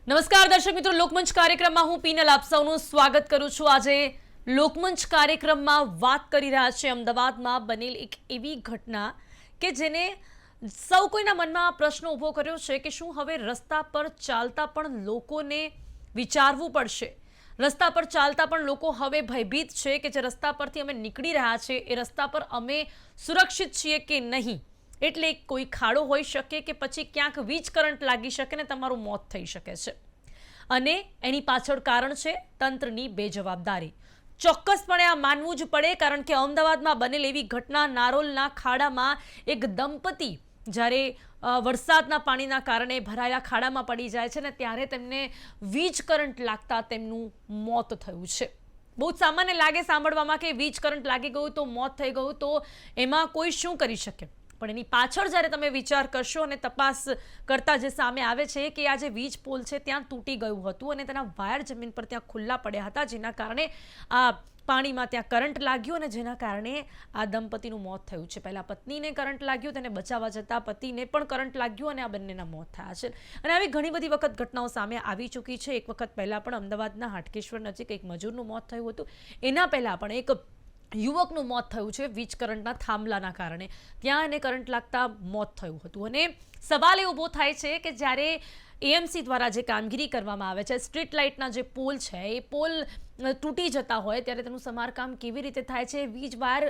નમસ્કાર દર્શક મિત્રો, લોકમંચ કાર્યક્રમમાં હું પીનલ આપ સૌનું સ્વાગત કરું છું। આજે લોકમંચ કાર્યક્રમમાં વાત કરી રહ્યા છે અમદાવાદમાં બનેલ એક એવી ઘટના કે જેને સૌ કોઈના મનમાં પ્રશ્ન ઊભો કર્યો છે કે શું હવે રસ્તા પર ચાલતા પણ લોકોને વિચારવું પડશે। રસ્તા પર ચાલતા પણ લોકો હવે ભયભીત છે કે જે રસ્તા પરથી અમે નીકળી રહ્યા છે એ રસ્તા પર અમે સુરક્ષિત છીએ કે નહીં। એટલે કોઈ ખાડો હોઈ શકે કે પછી ક્યાંક વીજ કરંટ લાગી શકે ને તમારું મોત થઈ શકે છે અને એની પાછળ કારણ છે તંત્રની બેજવાબદારી। ચોક્કસપણે આ માનવું જ પડે, કારણ કે અમદાવાદમાં બનેલ એવી ઘટના નારોલના ખાડામાં એક દંપતી જ્યારે વરસાદના પાણીના કારણે ભરાયેલા ખાડામાં પડી જાય છે ને ત્યારે તેમને વીજ કરંટ લાગતા તેમનું મોત થયું છે। બહુ સામાન્ય લાગે સાંભળવામાં કે વીજ કરંટ લાગી ગયું તો મોત થઈ ગયું તો એમાં કોઈ શું કરી શકે, પણ એની પાછળ જ્યારે તમે વિચાર કરશો અને તપાસ કરતા જે સામે આવે છે કે આ જે વીજ પોલ છે ત્યાં તૂટી ગયું હતું અને તેના વાયર જમીન પર ત્યાં ખુલ્લા પડ્યા હતા, જેના કારણે આ પાણીમાં ત્યાં કરંટ લાગ્યો અને જેના કારણે આ દંપતીનું મોત થયું છે। પહેલા પત્નીને કરંટ લાગ્યો, તેને બચાવવા જતાં પતિને પણ કરંટ લાગ્યો અને આ બંનેના મોત થયા છે। અને આવી ઘણી બધી વખત ઘટનાઓ સામે આવી ચૂકી છે। એક વખત પહેલાં પણ અમદાવાદના હાટકેશ્વર નજીક એક મજૂરનું મોત થયું હતું, એના પહેલાં પણ એક યુવકનું મોત થયું છે વીજ કરંટના થાંભલાના કારણે, ત્યાં એને કરંટ લાગતા મોત થયું હતું। અને સવાલ એ ઊભો થાય છે કે જ્યારે એએમસી દ્વારા જે કામગીરી કરવામાં આવે છે, સ્ટ્રીટ લાઇટના જે પોલ છે એ પોલ તૂટી જતા હોય ત્યારે તેનું સમારકામ કેવી રીતે થાય છે, વીજ વાયર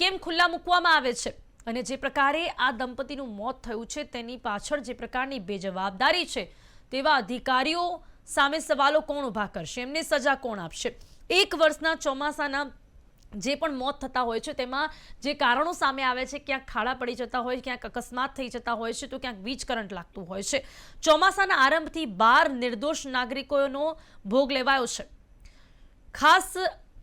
કેમ ખુલ્લા મૂકવામાં આવે છે, અને જે પ્રકારે આ દંપતીનું મોત થયું છે તેની પાછળ જે પ્રકારની બેજવાબદારી છે તેવા અધિકારીઓ સામે સવાલો કોણ ઊભા કરશે, એમને સજા કોણ આપશે। 1 વર્ષના ચોમાસાના જે પણ મોત થતા હોય છે તેમાં જે કારણો સામે આવે છે, ક્યાંક ખાડા પડી જતા હોય, ક્યાંક અકસ્માત થઈ જતા હોય છે, તો ક્યાંક વીજ કરંટ લાગતું હોય છે। ચોમાસાના આરંભથી 12 નિર્દોષ નાગરિકોનો ભોગ લેવાયો છે। ખાસ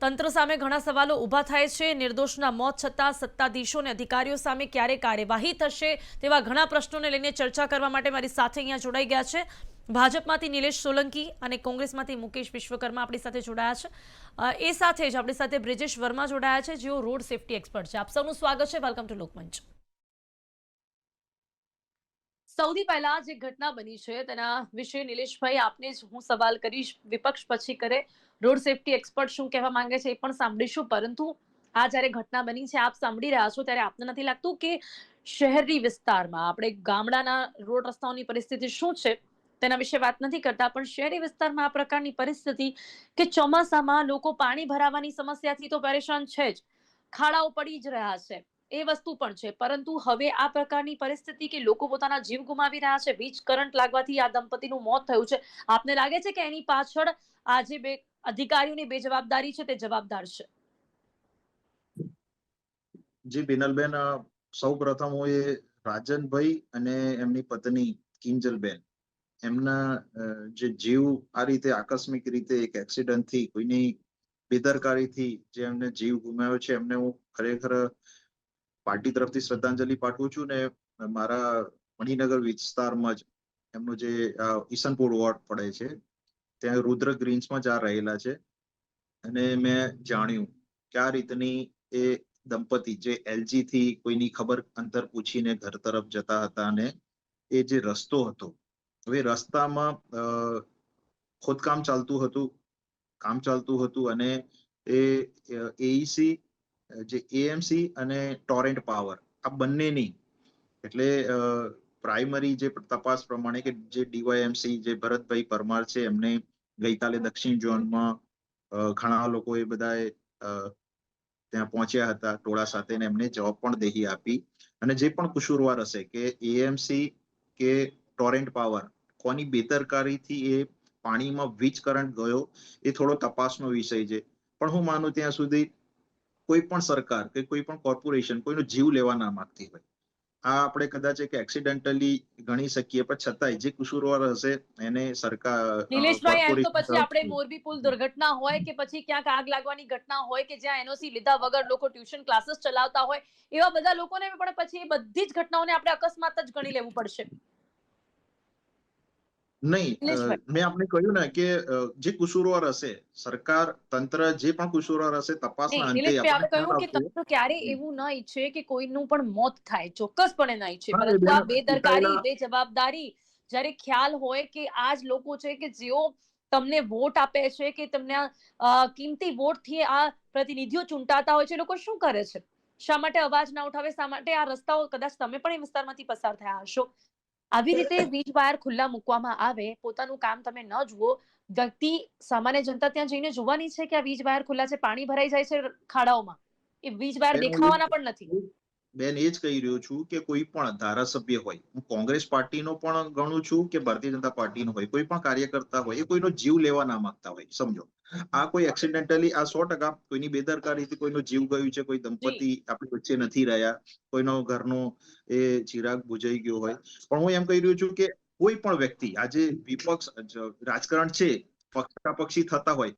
તંત્ર સામે ઘણા સવાલો ઊભા થાય છે। નિર્દોષના મોત છતાં સત્તાધીશો અને અધિકારીઓ સામે ક્યારે કાર્યવાહી થશે તેવા ઘણા પ્રશ્નોને લઈને ચર્ચા કરવા માટે મારી સાથે અહીંયા જોડાઈ ગયા છે ભાજપમાંથી નિલેશ સોલંકી અને કોંગ્રેસમાંથી મુકેશ વિશ્વકર્મા આપણી સાથે જોડાયા છે। એ સાથે જ આપણી સાથે બ્રિજેશ વર્મા જોડાયા છે, જેઓ રોડ સેફટી એક્સપર્ટ છે। આપ સૌનું સ્વાગત છે, વેલકમ ટુ લોકમંચ। સૌથી પહેલા જે ઘટના બની છે તેના વિશે નિલેશભાઈ આપને જ હું સવાલ કરીશ, વિપક્ષ પછી કરે, રોડ સેફટી એક્સપર્ટ શું કહેવા માંગે છે એ પણ સાંભળીશું, પરંતુ આ જ્યારે ઘટના બની છે આપ સાંભળી રહ્યા છો ત્યારે આપને નથી લાગતું કે શહેરી વિસ્તારમાં, આપણે ગામડાના રોડ રસ્તાઓની પરિસ્થિતિ શું છે તેના વિશે વાત નથી કરતા, પણ શહેરી વિસ્તારમાં આ પ્રકારની પરિસ્થિતિ કે ચોમાસામાં લોકો પાણી ભરાવાની સમસ્યાથી તો પરેશાન છે જ, ખાડાઓ પડી જ રહ્યા છે એ વસ્તુ પણ છે, પરંતુ હવે આ પ્રકારની પરિસ્થિતિ કે લોકો પોતાના જીવ ગુમાવી રહ્યા છે, વીજ કરંટ લાગવાથી આ દંપતીનું મોત થયું છે, આપને લાગે છે કે એની પાછળ આ જે બે અધિકારીઓની બેજવાબદારી છે તે જવાબદાર છે? જી બિનલબેન, સૌ પ્રથમ હું એ રાજનભાઈ અને એમની પત્ની કિંજલબેન એમના જે જીવ આ રીતે આકસ્મિક રીતે એક એક્સિડન્ટથી, કોઈની બેદરકારીથી જે એમને જીવ ગુમાવ્યો છે એમને હું ખરેખર પાર્ટી તરફથી શ્રદ્ધાંજલિ પાઠવું છું ને મારા મણિનગર વિસ્તારમાં જ એમનો જે ઈસનપુર વોર્ડ પડે છે ત્યાં રુદ્ર ગ્રીન્સમાં જ આ રહેલા છે અને મેં જાણ્યું કે આ રીતની એ દંપતી જે એલજી થી કોઈની ખબર અંતર પૂછીને ઘર તરફ જતા હતા અને એ જે રસ્તો હતો, હવે રસ્તામાં ખોદકામ ચાલતું હતું અને એ એઈસી, જે એએમસી અને ટોરેન્ટ પાવર આ બંનેની એટલે પ્રાઇમરી જે તપાસ પ્રમાણે કે જે ડીવાયએમસી જે ભરતભાઈ પરમાર છે એમને ગઈકાલે દક્ષિણ ઝોનમાં ઘણા લોકો એ બધાએ ત્યાં પહોંચ્યા હતા ટોળા સાથે, એમને જવાબ પણ દેહી આપી અને જે પણ કસૂરવાર હશે કે એએમસી કે ટોરેન્ટ પાવર કોની બેદરકારીથી એ પાણીમાં વીજ કરંટ ગયો એ થોડો તપાસનો વિષય છે, પણ હું માનું ત્યાં સુધી કોઈ પણ સરકાર કે કોઈ પણ કોર્પોરેશન કોઈનો જીવ લેવા ના માંગતી હોય, આ આપણે કદાચ એક એક્સિડેન્ટલી ગણી શકીએ, પણ છતાંય જે કસૂરવાર હશે એને સરકાર નિલેશભાઈ, એમ તો કોર્પોરેશન પછી આપણે તરફથી મોરબી પુલ દુર્ઘટના હોય કે પછી ક્યાંક આગ લાગવાની ઘટના હોય કે જ્યાં એનઓસી લીધા વગર લોકો ટ્યુશન ક્લાસીસ ચલાવતા હોય, એવા બધા લોકોને પણ પછી એ બધી જ ઘટનાઓને આપણે અકસ્માત જ ગણી લેવું પડશે? નહીં, નિલેશભાઈ, મેં આપને કહ્યું ને કે જે કસૂરવાર હશે સરકાર તંત્ર જે પણ કસૂરવાર હશે તપાસના અંતે નિલેશભાઈ, આપણે આપણે ખ્યાલ કહ્યું કે આવશે। તંત્ર ક્યારે એવું ન ઈચ્છે કે કોઈનું પણ મોત થાય, ચોક્કસપણે ન ઈચ્છે, હા એ પરંતુ બેન આ બેદરકારી, ચૂંટાયેલા બેજવાબદારી જ્યારે ખ્યાલ હોય કે આ જ લોકો છે કે જેઓ તમને વોટ આપે છે, કે તમને કિંમતી વોટથી આ પ્રતિનિધિઓ ચૂંટાતા હોય છે, એ લોકો શું કરે છે? શા માટે અવાજ ના ઉઠાવે? શા માટે આ રસ્તાઓ, કદાચ તમે પણ એ વિસ્તારમાંથી પસાર થયા હશો, આવી રીતે વીજ વાયર ખુલ્લા મૂકવામાં આવે, પોતાનું કામ તમે ન જુઓ, વ્યક્તિ, સામાન્ય જનતા ત્યાં જઈને જોવાની છે કે આ વીજ વાયર ખુલ્લા છે, પાણી ભરાઈ જાય છે ખાડાઓમાં, એ વીજ વાયર બેન હું એ દેખાવાના પણ નથી. બેન એ જ કહી રહ્યો છું કે કોઈ પણ ધારાસભ્ય હોય, હું કોંગ્રેસ પાર્ટીનો પણ ગણું છું કે ભારતીય જનતા પાર્ટીનો હોય, કોઈ પણ કાર્યકર્તા હોય, એ કોઈનો જીવ લેવા ના માંગતા હોય, સમજો. આ કોઈ એક્સિડેન્ટલી, આ 100% કોઈની બેદરકારીથી કોઈનો જીવ ગયું છે, કોઈ જી. દંપતી આપણી વચ્ચે નથી રહ્યા, કોઈનો ઘરનો એ ચિરાગ બુઝાઈ ગયો હોય, પણ હું એમ કહી રહ્યો છું કે કોઈ પણ વ્યક્તિ આજે વિપક્ષ રાજકારણ છે, પક્ષાપક્ષી થતા હોય,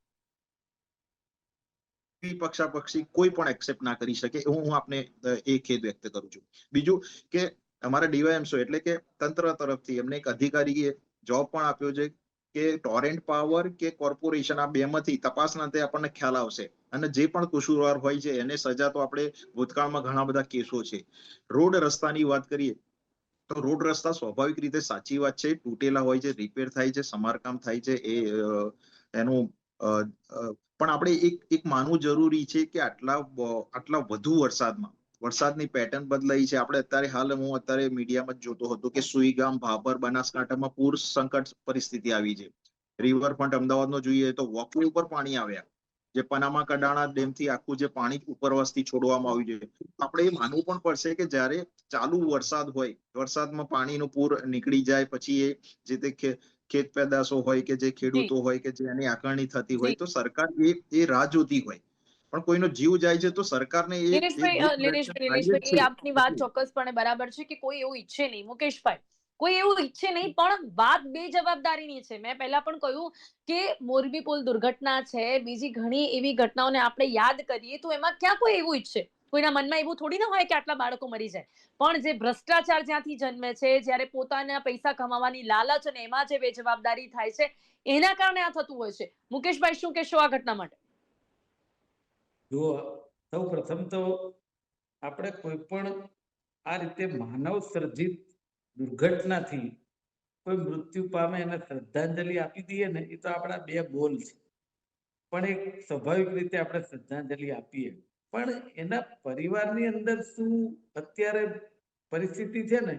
પક્ષાપક્ષી કોઈ પણ એક્સેપ્ટ ના કરી શકે, હું આપને એ ખેદ વ્યક્ત કરું છું. બીજું કે અમારા ડીવાયએમસો એટલે કે તંત્ર તરફથી એમને એક અધિકારીએ જોબ પણ આપ્યો છે કે ટોરેન્ટ પાવર કે કોર્પોરેશન, આ બેમાંથી તપાસના તે આપણને ખ્યાલ આવશે, અને જે પણ કસૂરવાર હોય છે એને સજા તો આપણે ભૂતકાળમાં ઘણા બધા કેસો છે. રોડ રસ્તાની વાત કરીએ તો રોડ રસ્તા સ્વાભાવિક રીતે સાચી વાત છે, તૂટેલા હોય છે, રિપેર થાય છે, સમારકામ થાય છે, એનું પણ આપણે એક માનવું જરૂરી છે કે આટલા વધુ વરસાદની પેટર્ન બદલાઈ છે. આપણે અત્યારે હાલ, હું અત્યારે મીડિયામાં જ જોતો હતો કે સુઈગામ, ભાભર, બનાસકાંઠામાં પૂર સંકટ પરિસ્થિતિ આવી છે. રિવરફ્રન્ટ અમદાવાદનો જોઈએ તો વોકવે ઉપર પાણી આવ્યા, જે પનામા કડાણા ડેમથી આખું જે પાણી ઉપરવાસથી છોડવામાં આવ્યું છે. આપણે એ માનવું પણ પડશે કે જ્યારે ચાલુ વરસાદ હોય, વરસાદમાં પાણીનું પૂર નીકળી જાય પછી એ જે તે ખેત પેદાશો હોય કે જે જી. ખેડૂતો હોય કે જેની આકારણી થતી જી. હોય, તો સરકાર એ રાહ જોતી હોય, પણ કોઈનો જીવ જાય છે તો સરકારને એ દુઃખ વ્યક્ત થાય જ નિલેશભાઈ, એ છે. આપની વાત ચોક્કસપણે બરાબર છે કે કોઈ એવું ઈચ્છે નહીં, મુકેશભાઈ, કોઈ એવું ઈચ્છે નહીં, પણ વાત બે જવાબદારીની છે. મેં પહેલા પણ કહ્યું કે મોરબી પુલ દુર્ઘટના છે, બીજી ઘણી એવી ઘટનાઓને આપણે યાદ કરીએ તો એમાં ક્યાં કોઈ એવું ઈચ્છે? કોઈના મનમાં એવું થોડી ના હોય કે આટલા બાળકો મરી જાય. પણ જે ભ્રષ્ટાચાર જ્યાંથી જન્મે છે, જ્યારે પોતાના પૈસા કમાવાની લાલચ અને એમાં જે બેજવાબદારી થાય છે, એના કારણે આ થતું હોય છે. મુકેશભાઈ, શું કહેશો આ ઘટના માટે? જો સૌ પ્રથમ તો આપણે કોઈ પણ આ રીતે માનવ સર્જિત દુર્ઘટનાથી કોઈ મૃત્યુ પામે એને શ્રદ્ધાંજલિ આપી દઈએ ને, એ તો આપણા બે બોલ છે, પણ એક સ્વાભાવિક રીતે આપણે શ્રદ્ધાંજલિ આપીએ, પણ એના પરિવારની અંદર શું અત્યારે પરિસ્થિતિ છે ને,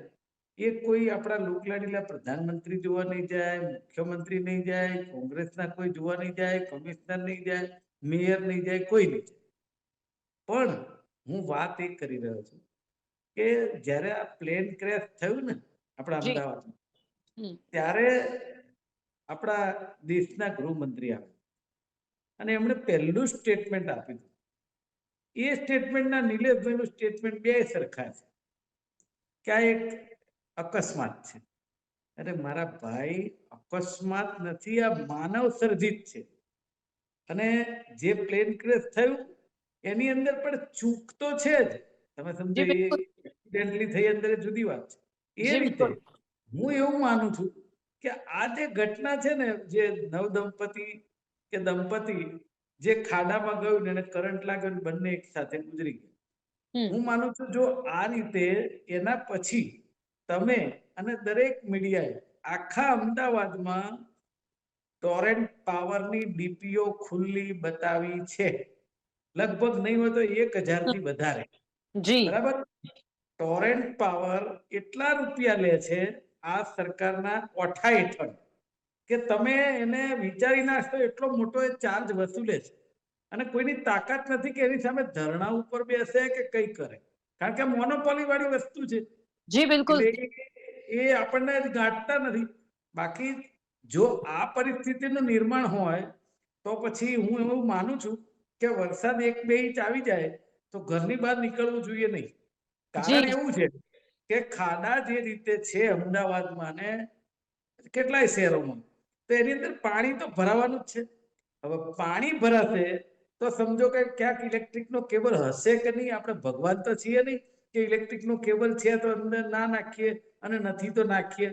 એ કોઈ આપણા લોકલાડીલા પ્રધાનમંત્રી જોવા નહીં જાય, મુખ્યમંત્રી નહીં જાય, કોંગ્રેસના કોઈ જોવા નહીં જાય, કમિશનર નહીં જાય, મેયર નહીં જાય, કોઈ નહીં જાય. પણ હું વાત એ કરી રહ્યો છું કે જ્યારે આ પ્લેન ક્રેશ થયું ને આપણા જી. અમદાવાદમાં, ત્યારે આપણા દેશના ગૃહમંત્રી આવ્યા અને એમણે પહેલું સ્ટેટમેન્ટ આપ્યું. એ સ્ટેટમેન્ટના નિલેશભાઈનું સ્ટેટમેન્ટ બે સરખા છે કે આ એક અકસ્માત છે. અરે મારા ભાઈ, અકસ્માત નથી, આ માનવ સર્જિત છે. અને જે પ્લેન ક્રેશ થયું એની અંદર પણ ચૂક તો છે જ, તમે સમજો, જી એ બિલકુલ. એક્સિડેન્ટલી થઈ અંદર જુદી વાત છે. એ જી રીતે બિલકુલ. હું એવું માનું છું કે આ જે ઘટના છે ને, જે નવદંપતિ કે દંપતી જે ખાડામાં ગયું ને એને કરંટ લાગ્યો ને બંને એક સાથે ગુજરી ગયા, હમ. હું માનું છું જો આ રીતે એના પછી તમે અને દરેક મીડિયાએ આખા અમદાવાદમાં ટોરેન્ટ પાવરની ડીપીઓ ખુલ્લી બતાવી છે, લગભગ નહીં હોય તો 1000 થી વધારે. જી. બરાબર. ટોરેન્ટ પાવર એટલા રૂપિયા લે છે આ સરકારના ઓઠા હેઠળ કે તમે એને વિચારી નાખશો એટલો મોટો એ ચાર્જ વસૂલે છે, અને કોઈની તાકાત નથી કે એની સામે ધરણા ઉપર બેસે કે કઈ કરે, કારણ કે મોનોપોલી વાળી વસ્તુ છે. જી બિલકુલ. એટલે એ આપણને ગાંઠતા નથી. બાકી જો આ પરિસ્થિતિનું નિર્માણ હોય તો પછી હું એવું માનું છું કે વરસાદ 1-2 ઇંચ આવી જાય તો ઘરની બહાર નીકળવું જોઈએ નહીં. કારણ જી. એવું છે કે ખાડા જે રીતે છે અમદાવાદમાં ને કેટલાય શહેરોમાં, તો એની અંદર પાણી તો ભરાવાનું જ છે. હવે પાણી ભરાશે તો સમજો કે ક્યાંક ઇલેક્ટ્રિકનો કેબલ હશે કે નહીં, આપણે ભગવાન તો છીએ નહીં કે ઇલેક્ટ્રિકનો કેબલ છે તો અંદર ના નાખીએ અને નથી તો નાખીએ.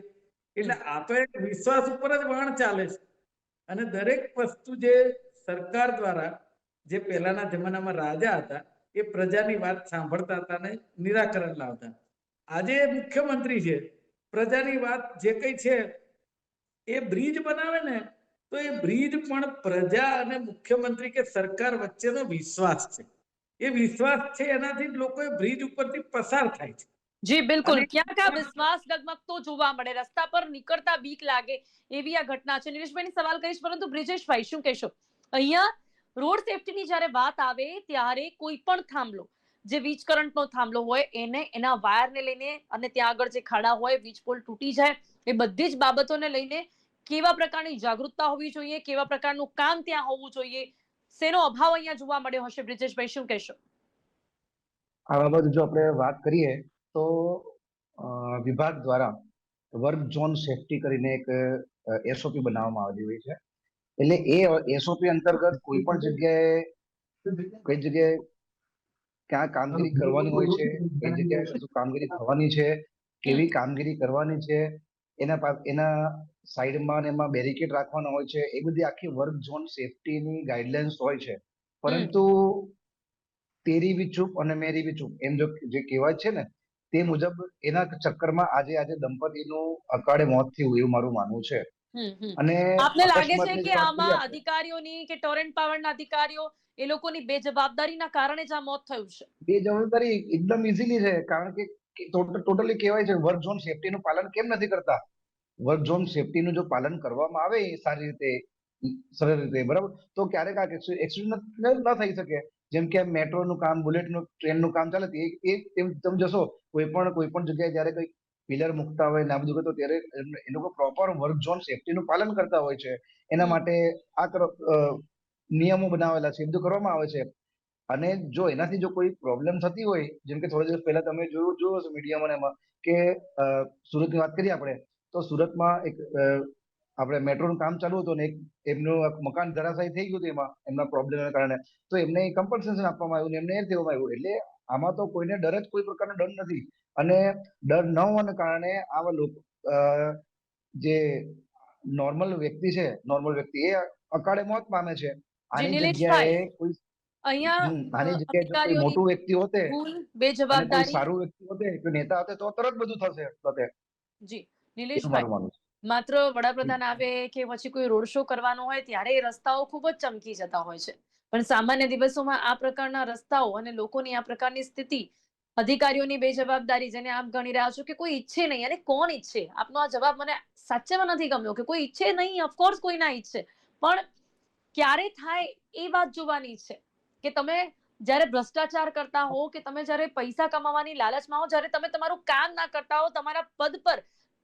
એટલે આ તો એક વિશ્વાસ ઉપર જ વહણ ચાલે છે, અને દરેક વસ્તુ જે સરકાર દ્વારા, જે પહેલાના જમાનામાં રાજા હતા, એ પ્રજાની વાત સાંભળતા હતા ને નિરાકરણ લાવતા. આજે મુખ્યમંત્રી છે પ્રજાની વાત જે કઈ છે એ બ્રિજ બનાવે ને તો એ બ્રિજ પણ પ્રજા અને મુખ્યમંત્રી કે સરકાર વચ્ચેનો વિશ્વાસ છે. એ વિશ્વાસ છે એનાથી જ લોકો એ બ્રિજ ઉપરથી પસાર થાય છે. જી બિલકુલ, અને ક્યાંક આ વિશ્વાસ ડગમગતો જોવા મળે, રસ્તા પર નીકળતા બીક લાગે એવી આ ઘટના છે. નિલેશભાઈ સવાલ કરીશ, પરંતુ બ્રિજેશભાઈ શું કહેશો? અહીંયા રોડ સેફટીની જ્યારે વાત આવે ત્યારે કોઈ પણ થાંભલો, જે વીજ કરંટનો થાંભલો હોય એને, એના વાયરને લઈને અને ત્યાં આગળ જે ખાડા હોય, વીજ પોલ તૂટી જાય, એ બધી જ બાબતોને લઈને કેવા પ્રકારની જાગૃતતા હોવી જોઈએ, કેવા પ્રકારનું કામ ત્યાં હોવું જોઈએ, શેનો અભાવ અહીંયા જોવા મળ્યો હશે? બ્રિજેશભાઈ શું કહેશો? આ બાબત જો આપણે વાત કરીએ તો વિભાગ દ્વારા વર્ક ઝોન સેફટી કરીને એક એસઓપી બનાવવામાં આવેલી હોય છે. એટલે એ એસઓપી અંતર્ગત કોઈ પણ જગ્યાએ કઈ જગ્યાએ ક્યાં કામગીરી કરવાની હોય છે, કઈ જગ્યાએ શું કામગીરી થવાની છે, કેવી કામગીરી કરવાની છે, એના સાઈડમાં ને એમાં બેરિકેડ રાખવાના હોય છે. એ બધી આખી વર્ક ઝોન સેફટીની ગાઈડલાઇન્સ હોય છે. પરંતુ તેરી બી ચૂપ અને મેરી બી ચૂપ એમ જો જે કહેવાય છે ને તે મુજબ એના ચક્કરમાં આજે દંપતીનું અકાળે મોત થયું એવું મારું માનવું છે. અને આપને લાગે છે અકસ્માતની કે જ વાત કરીએ આમાં આપણે, અધિકારીઓની કે ટોરેન્ટ પાવરના અધિકારીઓ એ લોકોની બેજવાબદારીના કારણે જ આ મોત થયું છે? બે જવાબદારી એકદમ ઇઝીલી છે. કારણ કે ટોટલી કહેવાય છે વર્ક ઝોન સેફટીનું પાલન કેમ નથી કરતા. વર્ક ઝોન સેફટીનું જો પાલન કરવામાં આવે સારી રીતે, સરળ રીતે, બરાબર, તો ક્યારેક આ એક્સિડન્ટ ન થઈ શકે. જેમ કે મેટ્રોનું કામ, બુલેટનું, ટ્રેનનું કામ ચાલે તમે જશો કોઈ પણ જગ્યાએ જયારે કોઈ પિલર મૂકતા હોય ને આ બધું કરતો ત્યારે એ લોકો પ્રોપર વર્ક ઝોન સેફટીનું પાલન કરતા હોય છે. એના માટે નિયમો બનાવેલા છે, એ બધું કરવામાં આવે છે. અને જો એનાથી જો કોઈ પ્રોબ્લેમ થતી હોય, જેમ કે થોડા દિવસ પહેલા તમે જોયું હશે મીડિયામાં એમાં કે સુરતની વાત કરીએ આપણે, તો સુરતમાં એક આપણે મેટ્રોનું કામ ચાલુ હતું ને એમનું મકાન ધરાશાયી થઈ ગયું હતું એમાં એમના પ્રોબ્લેમના કારણે. તો એમને કમ્પન્સેશન આપવામાં આવ્યું ને એમને એ દેવામાં આવ્યું. એટલે આમાં તો કોઈને ડર જ કોઈ પ્રકારનો ડર નથી. અને ડર ન હોવાને કારણે આવા લોકો જે નોર્મલ વ્યક્તિ છે, એ અકાળે મોત પામે છે. જી આની નિલેશભાઈ, જગ્યાએ કોઈ અહીંયા આની જગ્યાએ જો કોઈ અધિકારીઓની મોટું વ્યક્તિ હોતે ભૂલ, અને કોઈ બેજવાબદારી. સારું વ્યક્તિ હોતે, કોઈ નેતા હોતે તો તરત બધું થશે પોતે, જી એવું નિલેશભાઈ, મારું માનવું છે. માત્ર વડાપ્રધાન આવે કે પછી કોઈ રોડ શો કરવાનો હોય ત્યારે એ રસ્તાઓ ખૂબ જ ચમકી જતા હોય છે, પણ સામાન્ય દિવસોમાં આ પ્રકારના રસ્તાઓ અને લોકોની આ પ્રકારની સ્થિતિ, અધિકારીઓની બેજવાબદારી જેને આપ ગણી રહ્યા છો કે કોઈ ઈચ્છે નહીં, અને કોણ ઈચ્છે? આપનો આ જવાબ મને સાચેમાં નથી ગમ્યો કે કોઈ ઈચ્છે નહીં. ઓફકોર્સ કોઈ ના ઈચ્છે, પણ ક્યારે થાય એ વાત જોવાની છે કે તમે જ્યારે ભ્રષ્ટાચાર કરતા હો, કે તમે જ્યારે પૈસા કમાવાની લાલચમાં હો, જ્યારે તમે તમારું કામ ના કરતા હો, તમારા પદ પર,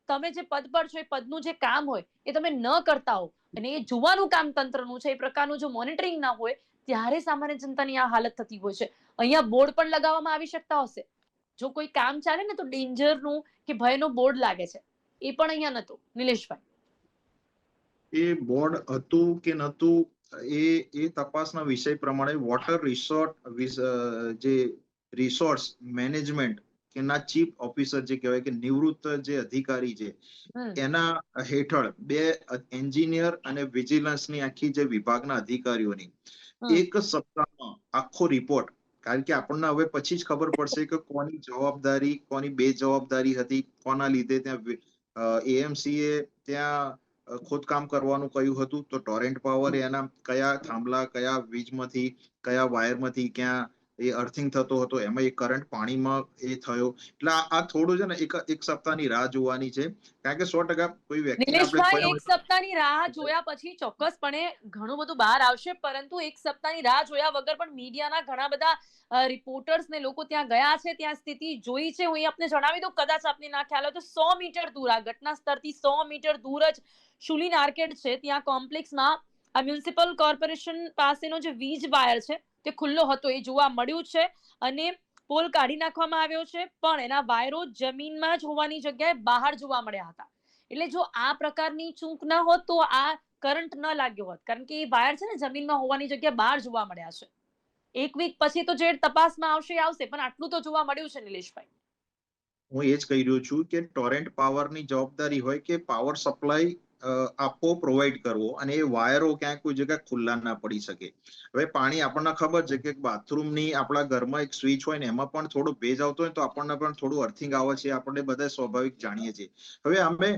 તમે જે પદ પર છો એ પદનું જે કામ હોય એ તમે ન કરતા હો અને એ જોવાનું કામ તંત્રનું છે, એ પ્રકારનું જો મોનિટરિંગ ના હોય, ત્યારે સામાન્ય જનતાની આ હાલત થતી હોય છે. અહીંયા બોર્ડ પણ લગાવવામાં આવી શકતા હશે. જો કોઈ કામ ચાલે ને તો ડેન્જરનું કે ભયનું બોર્ડ લાગે છે, એ પણ અહીંયા નતું. નિલેશભાઈ, એ બોર્ડ હતું કે નતું એ તપાસના વિષય પ્રમાણે વોટર જે રિસોર્સ મેનેજમેન્ટ કે ના ચીફ ઓફિસર જે કહેવાય કે નિવૃત્ત જે અધિકારી છે એના હેઠળ બે એન્જિનિયર અને વિજિલન્સની આખી જે વિભાગના અધિકારીઓની એક સપ્તાહમાં આખો રિપોર્ટ, કારણ કે આપણને હવે પછી જ ખબર પડશે કે કોની જવાબદારી, કોની બેજવાબદારી હતી, કોના લીધે ત્યાં એએમસી એ ત્યાં ખોદકામ કરવાનું કહ્યું હતું, તો ટોરેન્ટ પાવર એના કયા થાંભલા, કયા વીજમાંથી, કયા વાયરમાંથી ક્યાં એ અર્થિંગ થતો હતો, એમાં એ કરંટ પાણીમાં એ થયો. એટલે આ થોડું છે ને એક સપ્તાહની રાહ જોવાની છે. કારણ કે 100% કોઈ વ્યક્તિને આપણે નિલેશભાઈ, કોઈ એક સપ્તાહની રાહ જોયા પછી ચોક્કસપણે ઘણું બધું બહાર આવશે, પરંતુ એક સપ્તાહની રાહ જોયા વગર પણ મીડિયાના ઘણા બધા રિપોર્ટર્સ ને લોકો ત્યાં ગયા છે, ત્યાં સ્થિતિ જોઈ છે. હું આપને જણાવી દઉં, કદાચ આપને ના ખ્યાલ હોય તો 100 મીટર દૂર, આ ઘટના સ્થળથી 100 મીટર દૂર જ શુલિન આર્કેડ છે. ત્યાં કોમ્પ્લેક્સમાં આ મ્યુનિસિપલ કોર્પોરેશન પાસેનો જે વીજ વાયર છે તે ખુલ્લો હતો, એ જોવા મળ્યું છે. અને પોલ કાઢી નાખવામાં આવ્યો છે, પણ એના વાયરો જમીનમાં જ હોવાની જગ્યાએ બહાર જોવા મળ્યા હતા. એટલે જો આ પ્રકારની ચૂક ના હોત તો આ કરંટ ન લાગ્યો હોત, કારણ કે એ વાયર છે ને જમીનમાં હોવાની જગ્યાએ બહાર જોવા મળ્યા છે. એક વીક પછી તો જે તપાસમાં આવશે, પણ આટલું તો જોવા મળ્યું છે. નિલેશભાઈ, હું એ જ કહી રહ્યો છું કે ટોરેન્ટ પાવરની જવાબદારી હોય કે પાવર સપ્લાય આપવો, પ્રોવાઈડ કરવો, અને એ વાયરો ક્યાંક કોઈ જગ્યાએ ખુલ્લા ના પડી શકે. હવે પાણી આપણને ખબર છે કે બાથરૂમની આપણા ઘરમાં એક સ્વિચ હોય ને એમાં પણ થોડો ભેજ આવતો હોય તો આપણને પણ થોડું અર્થિંગ આવે છે, આપણે બધા સ્વાભાવિક જાણીએ છીએ. હવે અમે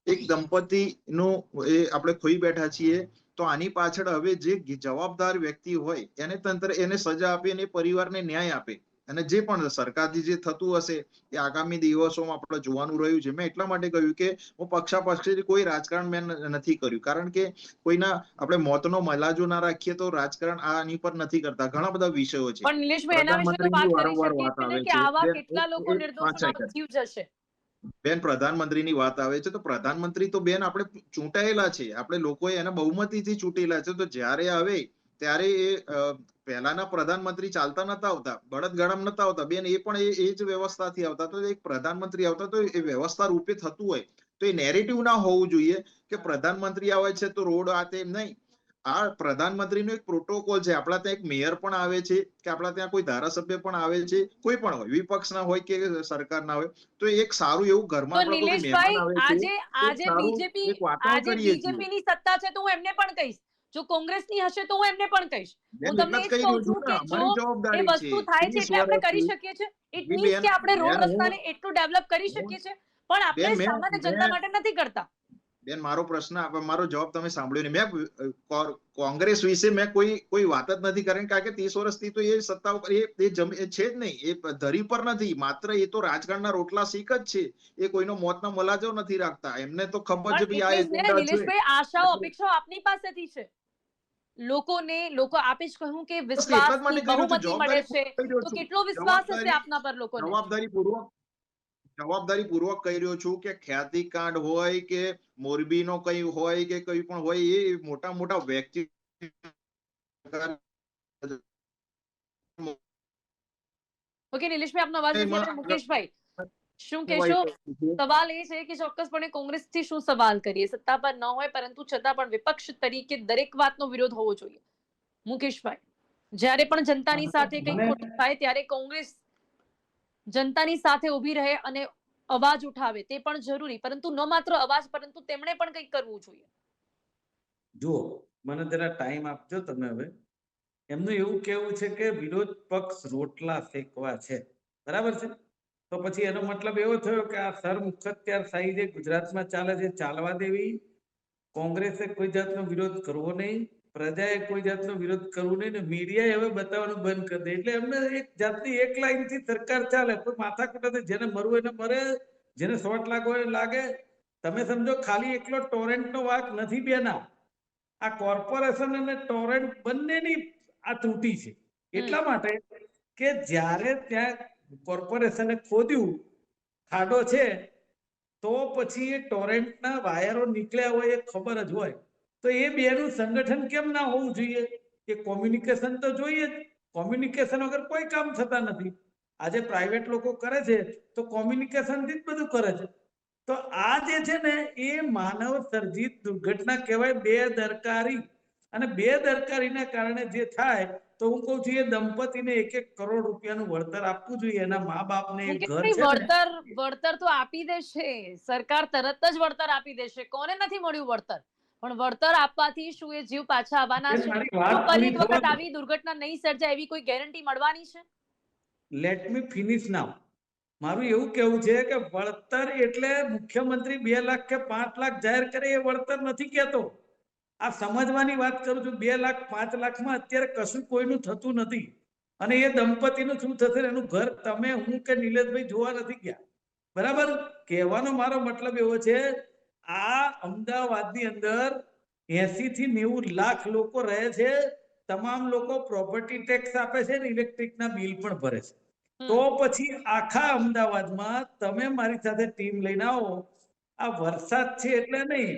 એક દંપતીનું એ આપણે ખોઈ બેઠા છીએ, તો આની પાછળ હવે જે જવાબદાર વ્યક્તિ હોય એને તંત્ર એને સજા આપે અને પરિવારને ન્યાય આપે. અને જે પણ સરકારથી જે થતું હશે એ આગામી દિવસોમાં આપણે જોવાનું રહ્યું છે. મેં એટલા માટે કહ્યું કે હું પક્ષાપક્ષી કોઈ રાજકારણ મેં નથી કર્યું, કારણ કે કોઈના આપણે મોતનો મલાજો ના રાખીએ તો રાજકારણ આની પર નથી કરતા. ઘણા બધા વિષયો છે. પણ નિલેશભાઈ એના વિશે તો પ્રધાનમંત્રીની વાત કરી વારંવાર શકીએ વાત છીએ ને આવે કે છે. આવા બેન, કેટલા લોકો 5 નિર્દોષોના સેકન્ડ. જીવ જશે. બેન, પ્રધાનમંત્રીની વાત આવે છે તો પ્રધાનમંત્રી તો બેન આપણે ચૂંટાયેલા છે, આપણે લોકોએ એને બહુમતીથી ચૂંટેલા છે. તો જ્યારે આવે ત્યારે એ પહેલાના પ્રધાનમંત્રી ચાલતા નતા આવતા, બળદગાડામાં નતા આવતા બેન, એ પણ એ જ વ્યવસ્થાથી આવતા. તો એક પ્રધાનમંત્રી આવતા તો એ વ્યવસ્થા રૂપે થતું હોય તો એ નેરેટિવ ના હોવું જોઈએ કે પ્રધાનમંત્રી આવે છે તો રોડ આ તે નહીં. આ પ્રધાનમંત્રીનો એક પ્રોટોકોલ છે. આપણા ત્યાં એક મેયર પણ આવે છે, કે આપણા ત્યાં કોઈ ધારાસભ્ય પણ આવે છે, કોઈ પણ હોય, વિપક્ષના હોય કે સરકારના હોય, તો એક સારું એવું ઘરમાં તો આપણા કોઈ નિલેશભાઈ મહેમાન આવે છે, આજે એક આજે સારું બીજેપી એક વાતાવરણ કરીએ છીએ. ની સત્તા છે તો હું એમને પણ કહીશ, જો કોંગ્રેસની હશે તો હું એમને પણ કહીશ. બેન, હું એટલે તમને જ એ જ કહી કહું રહ્યો છું છું ને, કે જો અમારી એ જવાબદારી છે વસ્તુ થાય છે 30 એટલે આપણે કરી વર્ષથી. શકીએ છીએ. ઇટ જી મીન્સ બેન, કે આપણે રોડ બેન હું રસ્તાને એટલું ડેવલપ કરી શકીએ છીએ, પણ આપણે બેન સામાન્ય જનતા માટે નથી કરતા. બેન મારો પ્રશ્ન, મારો જવાબ તમે સાંભળ્યો નહીં. મેં કોંગ્રેસ વિશે મેં કોઈ વાત જ નથી કરી, કારણ કે 30 વર્ષથી તો એ સત્તા ઉપર એ છે જ નહીં, એ ધરી પર નથી. માત્ર એ તો રાજકારણના રોટલા શીખ જ છે. એ કોઈનો મોતનો મલાજો નથી રાખતા. એમને તો ખબર છે પણ ભાઈ આ એટલે જ ને એજન્ડા છે. નિલેશભાઈ, આશાઓ એટલે અપેક્ષાઓ આપની પાસેથી છે. લોકો આપે જ કહ્યું કે બસ એટલા જ માટે વિશ્વાસની કહી રહ્યો છું, બહુમતી મળે જવાબદારી છે, કહી રહ્યો તો છું, કેટલો વિશ્વાસ હશે જવાબદારી આપના પર લોકોને? જવાબદારીપૂર્વક કહી રહ્યો છું કે ખ્યાતિકાંડ હોય કે મોરબીનો કઈ હોય કે કઈ પણ હોય, એ મોટા મોટા વ્યક્તિ ઓકે નિલેશભાઈ, આપનો અવાજ નથી આવ્યો. મુકેશભાઈ, શું કહેશો? સવાલ એ છે કે ચોક્કસપણે કોંગ્રેસથી શું સવાલ કરીએ, સત્તા પર ન હોય પરંતુ છતાં પણ વિપક્ષ તરીકે દરેક વાતનો વિરોધ હોવો જોઈએ. મુકેશભાઈ, જ્યારે પણ જનતાની સાથે કંઈક મને ખોટું થાય ત્યારે કોંગ્રેસ જનતાની સાથે ઊભી રહે અને અવાજ ઉઠાવે તે પણ જરૂરી, પરંતુ ન માત્ર અવાજ, પરંતુ તેમણે પણ કંઈક કરવું જોઈએ. જુઓ, મને જરા ટાઈમ આપજો તમે. હવે એમનું એવું કેવું છે કે વિરોધ પક્ષ રોટલા શેકવા છે, બરાબર છે? તો પછી એનો મતલબ એવો થયો કે આ સરમુખત્યારશાહી જે ગુજરાતમાં ચાલે છે ચાલવા દેવી, કોંગ્રેસે કોઈ જાતનો વિરોધ કરવો નહીં, પ્રજાએ કોઈ જાતનો વિરોધ કરવો નહીં, ને મીડિયાએ હવે બતાવવાનું બંધ કરી દે. એટલે એમને એક જાતની એક લાઈનથી સરકાર ચાલે. કોઈ માથાકૂટ, જેને મરવું એને મરે, જેને શોર્ટ લાગવો એ લાગે. તમે સમજો, ખાલી એકલો ટોરેન્ટનો વાંક નથી બેના, આ કોર્પોરેશન અને ટોરેન્ટ બંનેની આ ત્રુટી છે. એટલા માટે કે જ્યારે ત્યાં કોર્પોરેશને ખોદ્યું ખાડો છે, તો પછી એ ટોરેન્ટના વાયરો નીકળ્યા હોય એ ખબર જ હોય. તો એ બેનું સંગઠન કેમ ના હોવું જોઈએ? એ કોમ્યુનિકેશન તો જોઈએ જ. કોમ્યુનિકેશન વગર કોઈ કામ થતા નથી. આજે પ્રાઇવેટ લોકો કરે છે તો કોમ્યુનિકેશનથી જ બધું કરે છે. તો આ જે છે ને એ માનવ સર્જિત દુર્ઘટના કહેવાય, બેદરકારી. અને બેદરકારીના કારણે જે થાય, તો હું કહું છું એ દંપતીને 1-1 કરોડ રૂપિયાનું વળતર આપવું જોઈએ. એના મા બાપને ઘર મુકેશભાઈ, છે ને, વળતર તો આપી દેશે સરકાર, તરત જ વળતર આપી દેશે. કોને નથી મળ્યું વળતર? પણ વળતર આપવાથી શું એ જીવ પાછા આવવાના બેન, છે? મારી શું વાત ફરી પૂરી એક થવા વખત દો. આવી દુર્ઘટના નહીં સર્જાય એવી કોઈ ગેરંટી મળવાની છે? લેટ મી ફિનિશ નાઉ. મારું એવું કેવું છે કે વળતર એટલે મુખ્યમંત્રી 2 લાખ કે 5 લાખ જાહેર કરે એ વળતર નથી કહેતો. આ સમજવાની વાત કરું છું. 2 લાખ 5 લાખમાં અત્યારે કશું કોઈનું થતું નથી. અને એ દંપતીનું શું થશે? એનું ઘર તમે, હું કે નિલેશભાઈ જોવા નથી ગયા, બરાબર? કહેવાનો મારો મતલબ એવો છે, આ અમદાવાદની અંદર 80 થી 90 લાખ લોકો રહે છે. તમામ લોકો પ્રોપર્ટી ટેક્સ આપે છે ને ઇલેક્ટ્રિકના બિલ પણ ભરે છે. તો પછી આખા અમદાવાદમાં તમે મારી સાથે ટીમ લઈને આવો. આ વરસાદ છે એટલે નહીં,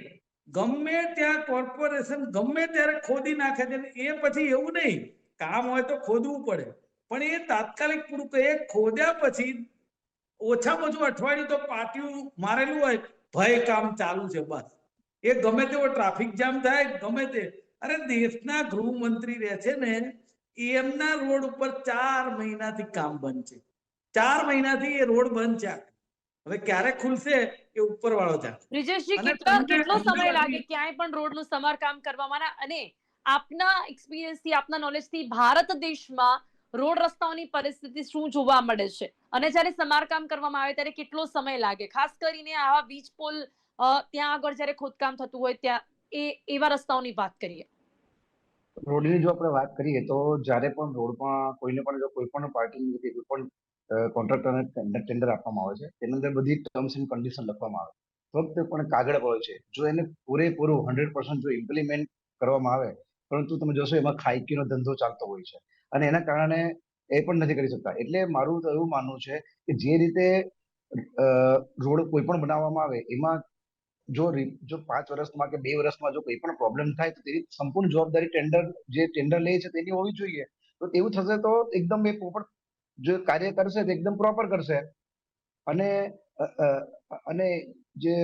ગમે ત્યાં કોર્પોરેશન ગમે ત્યારે ખોદી નાખે છે. એ પછી એવું નહીં, કામ હોય તો ખોદવું પડે, પણ એ તાત્કાલિક પૂરું કરે. એ ખોદ્યા પછી ઓછામાં ઓછું અઠવાડિયું તો પાટિયું મારેલું હોય, ભય કામ ચાલુ છે, બસ. એ ગમે તેવો ટ્રાફિક જામ થાય, ગમે તે. અરે દેશના ગૃહમંત્રી રહે છે ને, એમના રોડ ઉપર 4 મહિનાથી કામ બંધ છે. 4 મહિનાથી એ રોડ બંધ છે. હવે ક્યારે ખુલશે એ ઉપરવાળો જાણે. બ્રિજેશજી, અને કેટલો સમય અમદાવાદની- લાગે ક્યાંય પણ રોડનું સમારકામ કરવામાં? અને આપના એક્સપિરિયન્સથી, આપના નોલેજથી ભારત દેશમાં રોડ રસ્તાઓની પરિસ્થિતિ શું જોવા મળે છે, અને જ્યારે સમારકામ કરવામાં આવે ત્યારે કેટલો સમય લાગે, ખાસ કરીને આવા વીજ પોલ ત્યાં આગળ જ્યારે ખોદકામ થતું હોય ત્યાં એવા રસ્તાઓની વાત કરીએ? રોડની જો આપણે વાત કરીએ તો જ્યારે પણ રોડમાં કોઈને પણ જો કોઈ પણ પાર્ટી કે કોઈ પણ કોન્ટ્રાક્ટરને ટેન્ડર આપવામાં આવે છે તેની અંદર બધી ટર્મ્સ એન્ડ કન્ડિશન લખવામાં આવે, ફક્ત પણ કાગળ પર હોય છે. જો એને પૂરેપૂરું 100% જો ઇમ્પ્લિમેન્ટ કરવામાં આવે, પરંતુ તમે જોશો એમાં ખાયકીનો ધંધો ચાલતો હોય છે અને એના કારણે એ પણ નથી કરી શકતા. એટલે મારું તો એવું માનવું છે કે જે રીતે રોડ કોઈ પણ બનાવવામાં આવે એમાં જો 5 વર્ષમાં કે 2 વર્ષમાં જો કોઈ પણ પ્રોબ્લેમ થાય તો તેની સંપૂર્ણ જવાબદારી જે ટેન્ડર લે છે તેની હોવી જોઈએ. તો એવું થશે તો એકદમ એ પ્રોપર જો કાર્ય કરશે તો એકદમ પ્રોપર કરશે. અને અને જે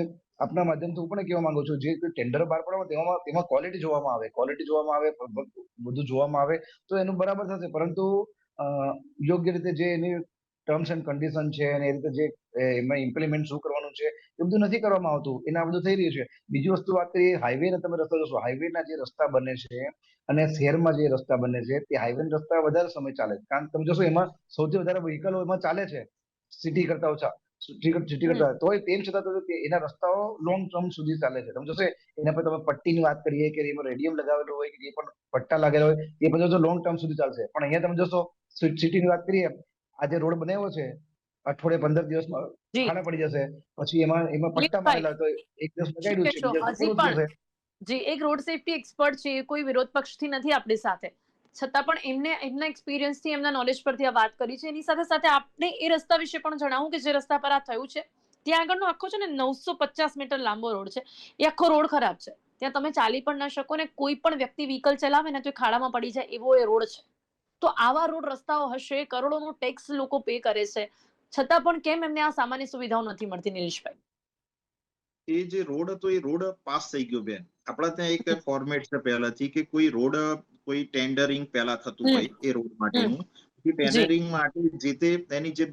આપના માધ્યમથી હું પણ કહેવા માંગુ છું, જે ટેન્ડર બહાર પાડવામાં તેમાં ક્વોલિટી જોવામાં આવે, બધું જોવામાં આવે તો એનું બરાબર થશે. પરંતુ યોગ્ય રીતે જે એની ટર્મ્સ એન્ડ કન્ડિશન છે અને એ રીતે જે એમાં ઇમ્પ્લિમેન્ટ શું કરવાનું છે એ બધું નથી કરવામાં આવતું, એને આ બધું થઈ રહ્યું છે. બીજી વસ્તુ વાત કરીએ, હાઈવેના તમે રસ્તા જોશો, હાઈવેના જે રસ્તા બને છે અને શહેરમાં જે રસ્તા બને છે તે હાઈવેના રસ્તા વધારે સમય ચાલે છે. કારણ કે તમે જોશો એમાં સૌથી વધારે વ્હીકલો એમાં ચાલે છે સિટી કરતા ઓછા, સિટી કરતા. તોય તેમ છતાં તો એના રસ્તાઓ લોંગ ટર્મ સુધી ચાલે છે. તમે જોશો એના પર તમે પટ્ટીની વાત કરીએ કે એમાં રેડિયમ લગાવેલું હોય કે એ પણ પટ્ટા લાગેલા હોય, એ પણ જોશો લોંગ ટર્મ સુધી ચાલશે. પણ અહીંયા તમે જોશો સિટીની વાત કરીએ, આજે રોડ બનાવ્યો છે, અઠવાડિયે 15 દિવસમાં જી ખાડા પડી જશે, પછી એમાં પટ્ટા મારેલા તો એક દિવસ લગાડ્યું છે, બીજા હજી પૂરું પણ થશે. જી એક રોડ સેફટી એક્સપર્ટ છે, એ કોઈ વિરોધ પક્ષથી નથી આપણી સાથે, છતાં પણ એમના એક્સપિરિયન્સથી, એમના નોલેજ પરથી આ વાત કરી છે. એની સાથે સાથે આપણે એ રસ્તા વિશે પણ જણાવું કે જે રસ્તા પર આ થયું છે ત્યાં આગળનો આખો છે ને 950 મીટર લાંબો રોડ છે. એ આખો રોડ ખરાબ છે, ત્યાં તમે ચાલી પણ ન શકો, ને કોઈ પણ વ્યક્તિ વ્હીકલ ચલાવે ને તો એ ખાડામાં પડી જાય એવો એ રોડ છે. તો આવા રોડ રસ્તાઓ હશે, કરોડોનો ટેક્સ લોકો પે કરે છે, છતાં પણ કેમ એમને આ સામાન્ય સુવિધાઓ નથી મળતી? નિલેશભાઈ, એ જે રોડ હતો એ રોડ પાસ થઈ ગયો બેન. આપણા ત્યાં એક ફોર્મેટ છે પહેલાથી કે કોઈ ટેન્ડરિંગ પહેલા થતું હોય એ રોડ માટેનું. એ ટેન્ડરિંગ માટે જે તે તેની જે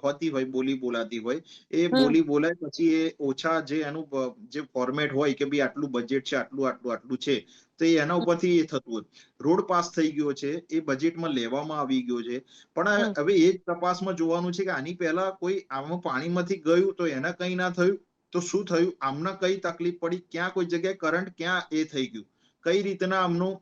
હોતી હોય, બોલી બોલાતી હોય, એ બોલી બોલાય પછી એ ઓછા જે એનું જે ફોર્મેટ હોય કે ભાઈ આટલું બજેટ છે, આટલું આટલું આટલું છે, તો એના ઉપરથી એ થતું હોય. રોડ પાસ થઈ ગયો છે, એ બજેટમાં લેવામાં આવી ગયો છે, પણ હવે એ જ તપાસમાં જોવાનું છે કે આની પહેલા કોઈ આમાં પાણીમાંથી ગયું તો એને કંઈ ના થયું તો શું થયું, આમના કઈ તકલીફ પડી, ક્યાં કોઈ જગ્યાએ કરંટ ક્યાં એ થઈ ગયું, કઈ રીતના આમનું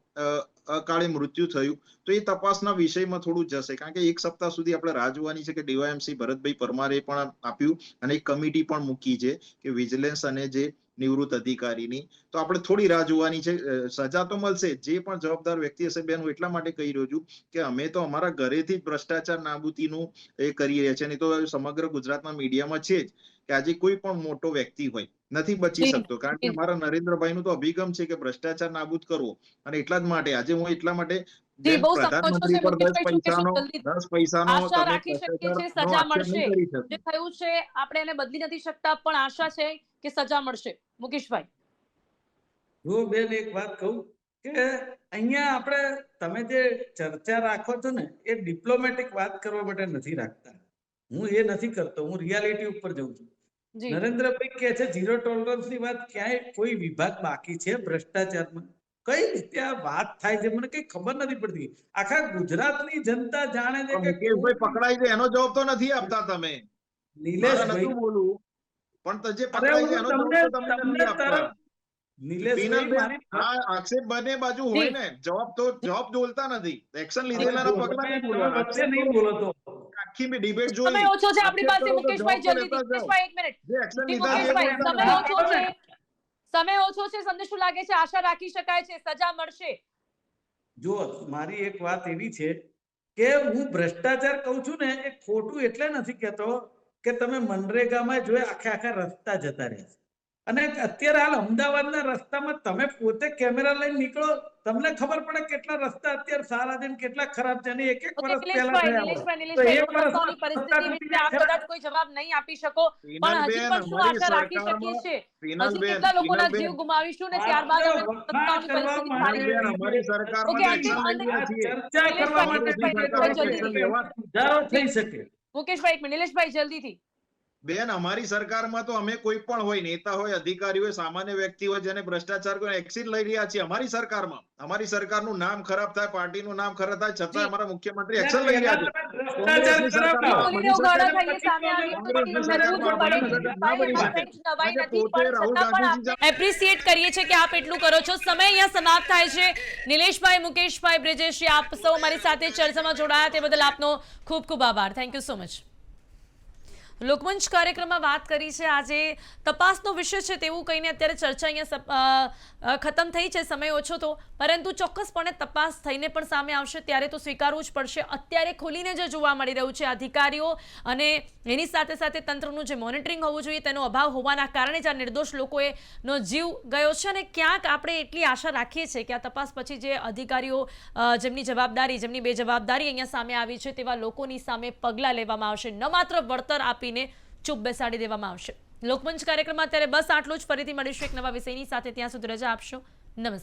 અકાળે મૃત્યુ થયું, તો એ તપાસના વિષયમાં થોડું જશે. કારણ કે 1 સપ્તાહ સુધી આપણે રાહ જોવાની છે કે ડીવાયએમસી ભરતભાઈ પરમારે પણ આપ્યું અને એક કમિટી પણ મૂકી છે કે વિજિલન્સ અને જે નિવૃત્ત અધિકારીની, તો આપણે થોડી રાહ જોવાની છે. સજા તો મળશે, જે પણ જવાબદાર વ્યક્તિ હશે. બેન, હું એટલા માટે કહી રહ્યો છું કે અમે તો અમારા ઘરેથી જ ભ્રષ્ટાચાર નાબૂદીનું એ કરી રહ્યા છે, નહીં તો સમગ્ર ગુજરાતના મીડિયામાં છે જ કે આજે કોઈ પણ મોટો વ્યક્તિ હોય નથી બચી શકતો. કારણ કે અમારા નરેન્દ્રભાઈ નું તો અભિગમ છે કે ભ્રષ્ટાચાર નાબૂદ કરવો, અને એટલા જ માટે આજે હું એટલા માટે બેન, પ્રધાનમંત્રી પર 10 પૈસાનો આશા તમે રાખી શકીએ ભ્રષ્ટાચાર છીએ નો સજા આક્ષેપ મળશે. નહીં કરી જે શકો. થયું છે આપણે એને બદલી નથી શકતા, પણ આશા છે કે સજા મળશે. મુકેશભાઈ, જો બેન એક વાત કહું કે અહીંયા આપણે તમે જે ચર્ચા રાખો છો ને એ ડિપ્લોમેટિક વાત કરવા માટે નથી રાખતા. હું એ નથી કરતો, હું રિયાલિટી ઉપર જઉં છું. નરેન્દ્રભાઈ કહે છે 0 ટોલરન્સ ની વાત, ક્યાંય કોઈ વિભાગ બાકી છે ભ્રષ્ટાચારમાં? કઈ રીતે આ વાત થાય છે મને કઈ ખબર નથી પડતી. આખા ગુજરાતની જનતા જાણે છે કે મુકેશભાઈ પકડાય છે એનો જવાબ તો નથી આપતા તમે. મારે નિલેશભાઈ, નતું બોલવું, પણ જે અરે પકડાય છે હું એનો જવાબ તો તમે તમને નથી આપતા. તરત નિલેશભાઈ પિનલબેન, મારી આ આક્ષેપ બંને બાજુ હોય ને, જવાબ બોલતા નથી. એક્શન લીધેલાના પગલા નહીં તમે બોલવાના. વચ્ચે આક્ષેપ નહીં કરો, બોલો તો આખી મેં ડિબેટ જોઈ. સમય ઓછો છે આપણી આક્ષેપ પાસે. કરો તો મુકેશભાઈ, જવાબ તો જલ્દીથી. લેતા જાઓ. મુકેશભાઈ, 1 મિનિટ. જે એક્શન જી, લીધા છે એ મુકેશભાઈ, બોલતા સમય નથી. ઓછો છે. સમય ઓછો છે. તમને શું લાગે છે આશા રાખી શકાય છે સજા મળશે? જો મારી એક વાત એવી છે કે હું ભ્રષ્ટાચાર કહું છું ને એ ખોટું એટલે નથી કહેતો કે તમે મનરેગામાં જોઈ આખા રસ્તા જતા રહે છે. અને અત્યારે હાલ અમદાવાદના રસ્તામાં તમે પોતે કેમેરા લઈને નીકળો, તમને ખબર પડે કેટલા રસ્તા અત્યારે સારા છે ને કેટલા ખરાબ છે. અને એક વર્ષ પહેલા થયા હોય તો એક રસ્તાઓની વર્ષમાં રસ્તા પરિસ્થિતિ તૂટી વિશે જાય આપ ખરા. કદાચ કોઈ જવાબ નહીં આપી શકો, પણ હજી પિનલબેન, પણ શું અમારી આશા રાખી શકીએ સરકારમાં છીએ? હજી પિનલબેન, કેટલા લોકોના પિનલબેન, જીવ ગુમાવીશું ને ત્યારબાદ માત્ર અમે વખાણ રસ્તાઓની કરવા પરિસ્થિતિ માટે સારી પિનલબેન, અમારી સરકારમાં ઓકે, જ અંતિમ એક્શન લઈએ આ છીએ. ચર્ચા કરવા માટે કોંગ્રેસની નિલેશભાઈ, થઈ છે સરકારમાં તો કે એક્શન જલ્દીથી. લેવા. સુધારો થઈ શકે. મુકેશભાઈ, 1 મિનિટ. નિલેશભાઈ, જલ્દીથી. બેન અમારી સરકારમાં તો અમે કોઈ પણ હોય, નેતા હોય, અધિકારી હોય, સામાન્ય વ્યક્તિ હોય, જેને ભ્રષ્ટાચાર કોઈ એક્શન લઈ રહ્યા છીએ અમારી સરકારમાં. અમારી સરકારનું નામ ખરાબ થાય, પાર્ટીનું નામ ખરાબ થાય, જી. છતાં અમારા મુખ્યમંત્રી એક્શન લઈ રહ્યા છે. ભ્રષ્ટાચાર કોંગ્રેસની ખરાબ સરકારમાં બોલીને ઉગાડો બની થઈએ સામે આવી તો કોંગ્રેસની સમજવું જ સરકારમાં પડે. બની ભાઈ, બની એમાં શકે. કંઈ જ નવાઈ આજે નથી, પોતે પણ રાહુલ છતાં પણ ગાંધીજી આપણે એપ્રિશિએટ કરીએ છીએ કે આપ એટલું કરો છો. સમય અહીંયા સમાપ્ત થાય છે. નિલેશભાઈ, મુકેશભાઈ, બ્રિજેશજી, આપ સૌ અમારી સાથે ચર્ચામાં જોડાયા તે બદલ આપનો ખૂબ ખૂબ આભાર. Thank you so much. લોકમંચ કાર્યક્રમમાં વાત કરી છે. આજે તપાસનો વિષય છે તેવું કહીને અત્યારે ચર્ચા અહીંયા ખતમ થઈ છે, સમય ઓછો તો, પરંતુ ચોક્કસપણે તપાસ થઈને પણ સામે આવશે ત્યારે તો સ્વીકારવું જ પડશે. અત્યારે ખોલીને જે જોવા મળી રહ્યું છે અધિકારીઓ અને એની સાથે સાથે તંત્રનું જે મોનિટરિંગ હોવું જોઈએ તેનો અભાવ હોવાના કારણે જ આ નિર્દોષ લોકોનો જીવ ગયો છે. અને ક્યાંક આપણે એટલી આશા રાખીએ છીએ કે આ તપાસ પછી જે અધિકારીઓ જેમની જવાબદારી, જેમની બેજવાબદારી અહીંયા સામે આવી છે તેવા લોકોની સામે પગલાં લેવામાં આવશે, ન માત્ર વળતર આપીને ચૂપ બેસાડી દેવામાં આવશે. લોકમંચ કાર્યક્રમમાં અત્યારે બસ આટલું જ. ફરીથી મળીશું એક નવા વિષયની સાથે. ત્યાં સુધી રજા આપશો.